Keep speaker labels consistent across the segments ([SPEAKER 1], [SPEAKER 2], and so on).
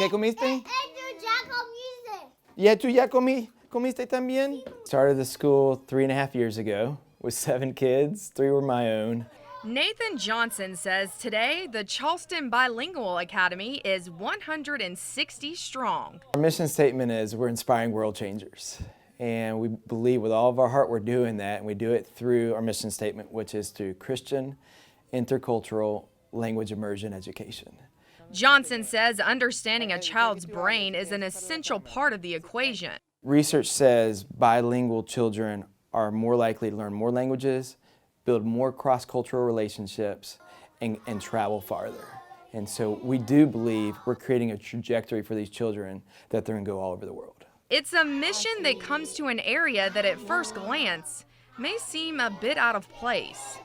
[SPEAKER 1] ¿Qué comiste?
[SPEAKER 2] Ya comiste.
[SPEAKER 1] Yeah, ¿tú ya comiste también? Started the school 3.5 years ago with 7 kids. 3 were my own.
[SPEAKER 3] Nathan Johnson says today the Charleston Bilingual Academy is 160 strong.
[SPEAKER 1] Our mission statement is we're inspiring world changers. And we believe with all of our heart we're doing that, and we do it through our mission statement, which is through Christian, intercultural, language immersion education.
[SPEAKER 3] Johnson says understanding a child's brain is an essential part of the equation.
[SPEAKER 1] Research says bilingual children are more likely to learn more languages, build more cross-cultural relationships, and travel farther. And so we do believe we're creating a trajectory for these children that they're going to go all over the world.
[SPEAKER 3] It's a mission that comes to an area that at first glance may seem a bit out of place.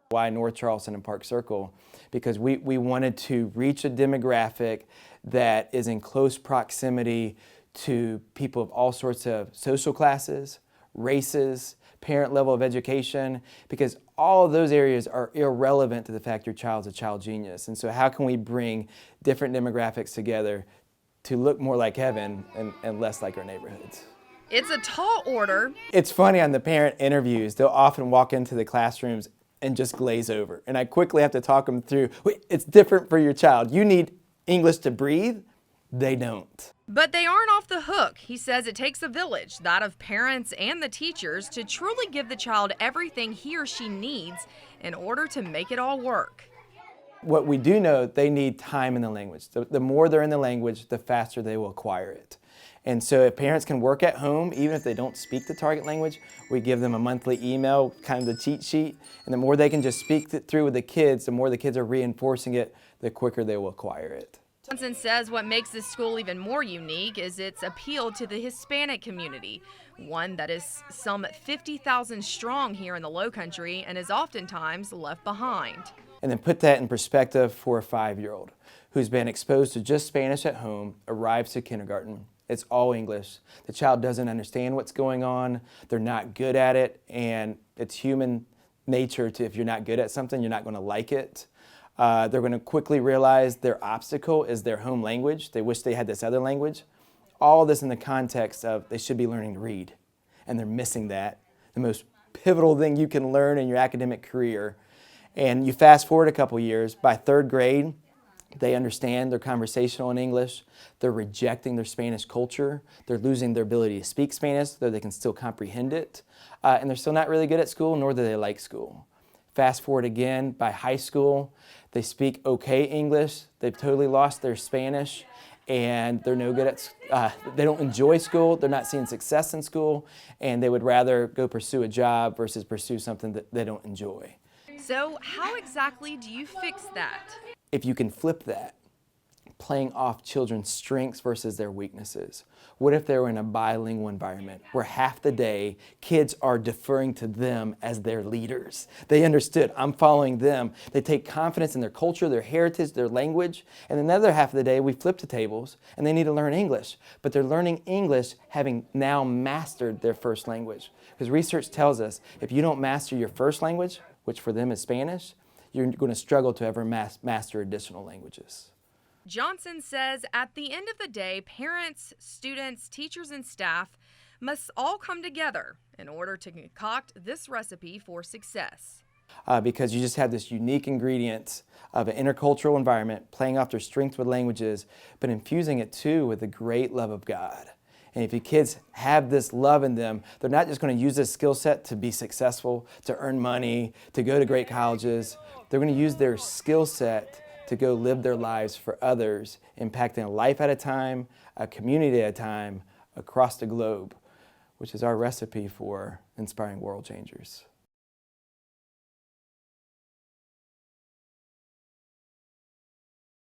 [SPEAKER 1] Why North Charleston and Park Circle? Because we wanted to reach a demographic that is in close proximity to people of all sorts of social classes, races, parent level of education, because all of those areas are irrelevant to the fact your child's a child genius. And so how can we bring different demographics together to look more like heaven and less like our neighborhoods?
[SPEAKER 3] It's a tall order.
[SPEAKER 1] It's funny, on the parent interviews, they'll often walk into the classrooms and just glaze over. And I quickly have to talk them through, wait, it's different for your child. You need English to breathe. They don't.
[SPEAKER 3] But they aren't off the hook. He says it takes a village, that of parents and the teachers, to truly give the child everything he or she needs in order to make it all work.
[SPEAKER 1] What we do know, they need time in the language. The more they're in the language, the faster they will acquire it. And so if parents can work at home, even if they don't speak the target language, we give them a monthly email, kind of the cheat sheet. And the more they can just speak it through with the kids, the more the kids are reinforcing it, the quicker they will acquire it.
[SPEAKER 3] Johnson says what makes this school even more unique is its appeal to the Hispanic community, one that is some 50,000 strong here in the Lowcountry and is oftentimes left behind.
[SPEAKER 1] And then put that in perspective for a 5-year-old who's been exposed to just Spanish at home, arrives to kindergarten. It's all English. The child doesn't understand what's going on. They're not good at it. And it's human nature to, if you're not good at something, you're not going to like it. They're going to quickly realize their obstacle is their home language. They wish they had this other language. All this in the context of they should be learning to read. And they're missing that. The most pivotal thing you can learn in your academic career. And you fast forward a couple years, by 3rd grade, they understand they're conversational in English. They're rejecting their Spanish culture. They're losing their ability to speak Spanish, though they can still comprehend it. And they're still not really good at school, nor do they like school. Fast forward again, by high school, they speak okay English. They've totally lost their Spanish, and they're no good at, they don't enjoy school. They're not seeing success in school, and they would rather go pursue a job versus pursue something that they don't enjoy.
[SPEAKER 3] So how exactly do you fix that?
[SPEAKER 1] If you can flip that, playing off children's strengths versus their weaknesses. What if they were in a bilingual environment where half the day kids are deferring to them as their leaders? They understood, I'm following them. They take confidence in their culture, their heritage, their language. And another half of the day we flip the tables and they need to learn English. But they're learning English having now mastered their first language. Because research tells us if you don't master your first language, which for them is Spanish, you're going to struggle to ever master additional languages.
[SPEAKER 3] Johnson says at the end of the day, parents, students, teachers, and staff must all come together in order to concoct this recipe for success.
[SPEAKER 1] Because you just have this unique ingredient of an intercultural environment, playing off their strengths with languages, but infusing it too with the great love of God. And if your kids have this love in them, they're not just going to use this skill set to be successful, to earn money, to go to great colleges. They're going to use their skill set to go live their lives for others, impacting a life at a time, a community at a time, across the globe, which is our recipe for inspiring world changers.